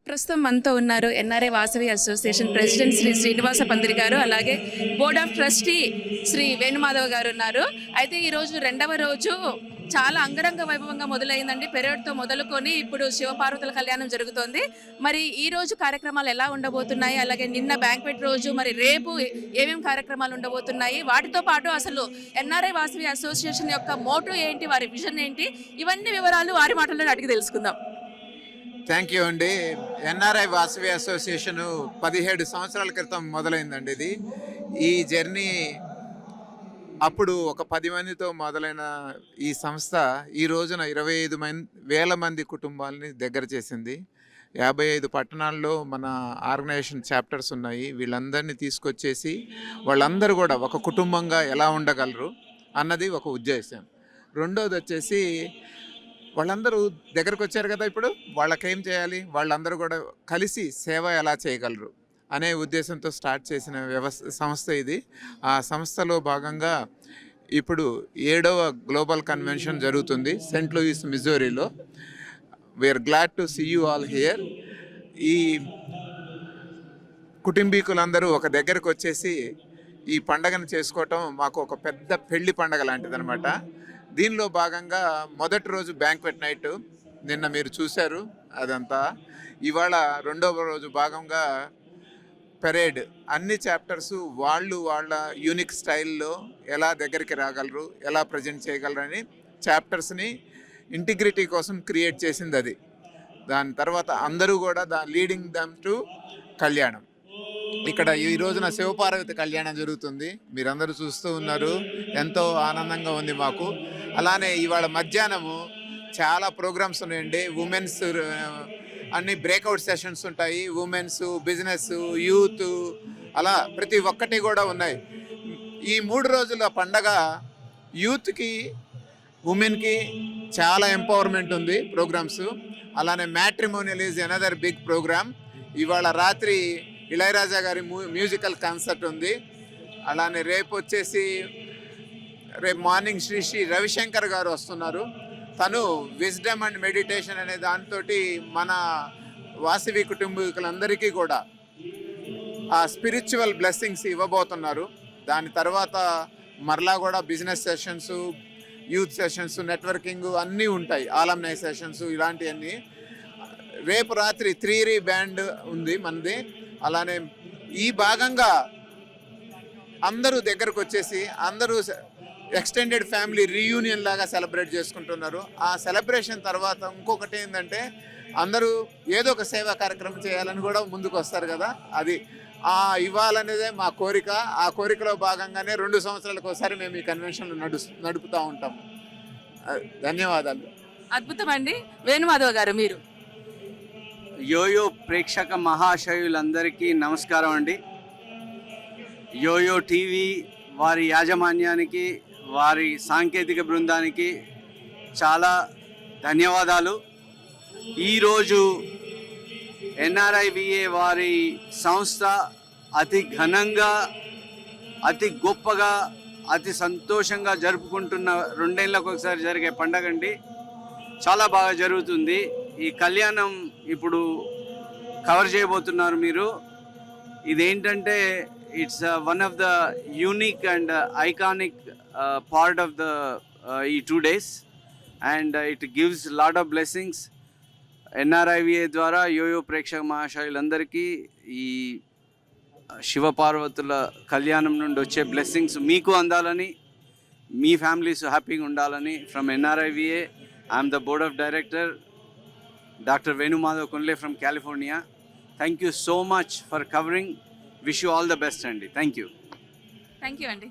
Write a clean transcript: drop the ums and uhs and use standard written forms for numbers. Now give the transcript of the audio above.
ప్రస్తుతం మనతో ఉన్నారు NRI Vasavi association president Shri Srinivasa Pandiri గారు, అలాగే board of trustee Shri Venumadhav గారు ఉన్నారు. అయితే ఈరోజు రెండవ రోజు చాలా అంగరంగ వైభవంగా మొదలైందండి. పెరేడ్తో మొదలుకొని ఇప్పుడు శివపార్వతుల కళ్యాణం జరుగుతోంది. మరి ఈ రోజు కార్యక్రమాలు ఎలా ఉండబోతున్నాయి, అలాగే నిన్న బ్యాంక్వెట్ రోజు, మరి రేపు ఏమేమి కార్యక్రమాలు ఉండబోతున్నాయి, వాటితో పాటు అసలు ఎన్ఆర్ఐ వాసవి అసోసియేషన్ యొక్క మోటో ఏంటి, వారి విజన్ ఏంటి, ఇవన్నీ వివరాలు వారి మాటల్లో అడిగి తెలుసుకుందాం. థ్యాంక్ యూ అండి. ఎన్ఆర్ఐ వాసవి అసోసియేషను 17 సంవత్సరాల క్రితం మొదలైందండి. ఈ జర్నీ అప్పుడు ఒక 10 మందితో మొదలైన ఈ సంస్థ ఈ రోజున 25,000 మంది కుటుంబాలని దగ్గర చేసింది. 55 పట్టణాల్లో మన ఆర్గనైజేషన్ చాప్టర్స్ ఉన్నాయి. వీళ్ళందరినీ తీసుకొచ్చేసి వాళ్ళందరూ కూడా ఒక కుటుంబంగా ఎలా ఉండగలరు అన్నది ఒక ఉద్దేశం. రెండోది వచ్చేసి వాళ్ళందరూ దగ్గరకు వచ్చారు కదా, ఇప్పుడు వాళ్ళకేం చేయాలి, వాళ్ళందరూ కూడా కలిసి సేవ ఎలా చేయగలరు అనే ఉద్దేశంతో స్టార్ట్ చేసిన సంస్థ ఇది. ఆ సంస్థలో భాగంగా ఇప్పుడు 7వ గ్లోబల్ కన్వెన్షన్ జరుగుతుంది సెయింట్ లూయిస్, మిజోరీలో. We're glad to see you all here. ఈ కుటుంబీకులందరూ ఒక దగ్గరకు వచ్చేసి ఈ పండగను చేసుకోవటం మాకు ఒక పెద్ద పెళ్లి పండగ లాంటిదనమాట. దీనిలో భాగంగా మొదటి రోజు బ్యాంక్వెట్ నైట్, నిన్న మీరు చూశారు అదంతా. ఇవాళ రెండవ రోజు భాగంగా పెరేడ్. అన్ని చాప్టర్స్ వాళ్ళ యూనిక్ స్టైల్లో ఎలా దగ్గరికి రాగలరు, ఎలా ప్రజెంట్ చేయగలరని చాప్టర్స్ని ఇంటిగ్రిటీ కోసం క్రియేట్ చేసింది అది. దాని తర్వాత అందరూ కూడా లీడింగ్ దమ్ టు కళ్యాణం. ఇక్కడ ఈ రోజున శివపార్వతి కళ్యాణం జరుగుతుంది. మీరందరూ చూస్తూ ఉన్నారు, ఎంతో ఆనందంగా ఉంది మాకు. అలానే ఇవాళ మధ్యాహ్నము చాలా ప్రోగ్రామ్స్ ఉన్నాయండి. ఉమెన్స్ అన్ని బ్రేక్అవుట్ సెషన్స్ ఉంటాయి. ఉమెన్స్, బిజినెస్, యూత్, అలా ప్రతి ఒక్కటి కూడా ఉన్నాయి. ఈ 3 రోజుల పండగ యూత్కి, ఉమెన్కి చాలా ఎంపవర్మెంట్ ఉంది ప్రోగ్రామ్స్. అలానే matrimonial is another big programme. ఇవాళ రాత్రి ఇళయరాజా గారి మ్యూజికల్ కాన్సర్ట్ ఉంది. అలానే రేపు మార్నింగ్ శ్రీ రవిశంకర్ గారు వస్తున్నారు. తను విజ్డమ్ అండ్ మెడిటేషన్ అనే దాంతో మన వాసవి కుటుంబీకులందరికీ కూడా ఆ స్పిరిచువల్ బ్లెస్సింగ్స్ ఇవ్వబోతున్నారు. దాని తర్వాత మరలా కూడా business sessions, youth sessions, networking అన్నీ ఉంటాయి. ఆలమ్నై సెషన్స్ ఇలాంటివన్నీ. రేపు రాత్రి 3 బ్యాండ్ ఉంది మనది. అలానే ఈ భాగంగా అందరూ దగ్గరకు వచ్చేసి అందరూ ఎక్స్టెండెడ్ ఫ్యామిలీ రీయూనియన్ లాగా సెలబ్రేట్ చేసుకుంటున్నారు. ఆ సెలబ్రేషన్ తర్వాత ఇంకొకటి ఏంటంటే అందరూ ఏదో ఒక సేవా కార్యక్రమం చేయాలని కూడా ముందుకు వస్తారు కదా, అది ఇవ్వాలనేదే మా కోరిక. ఆ కోరికలో భాగంగానే 2 సంవత్సరాలకు ఒకసారి మేము ఈ కన్వెన్షన్ నడుపుతూ ఉంటాం. ధన్యవాదాలు. అద్భుతం అండి. వేణుమాధవ్ గారు, మీరు. యోయో ప్రేక్షక మహాశయులందరికీ నమస్కారం అండి. యోయో టీవీ వారి యాజమాన్యానికి, వారి సాంకేతిక బృందానికి చాలా ధన్యవాదాలు. ఈరోజు ఎన్ఆర్ఐవిఏ వారి సంస్థ అతి ఘనంగా, అతి గొప్పగా, అతి సంతోషంగా జరుపుకుంటున్న 2 ఏళ్ళకు ఒకసారి జరిగే పండగ అండి. చాలా బాగా జరుగుతుంది. ఈ కళ్యాణం ఇప్పుడు కవర్ చేయబోతున్నారు మీరు. ఇదేంటంటే it's one of the unique and iconic part of the ఈ 2 days and it gives lot of blessings. NRIVA ద్వారా యోయో ప్రేక్షక మహాశయులందరికీ ఈ శివపార్వతుల కళ్యాణం నుండి వచ్చే బ్లెస్సింగ్స్ మీకు అందాలని, మీ ఫ్యామిలీస్ హ్యాపీగా ఉండాలని from NRIVA I'm the board of director Dr. Venumadhav Kunle from California. Thank you so much for covering. Wish you all the best, Andy. Thank you. Thank you, Andy.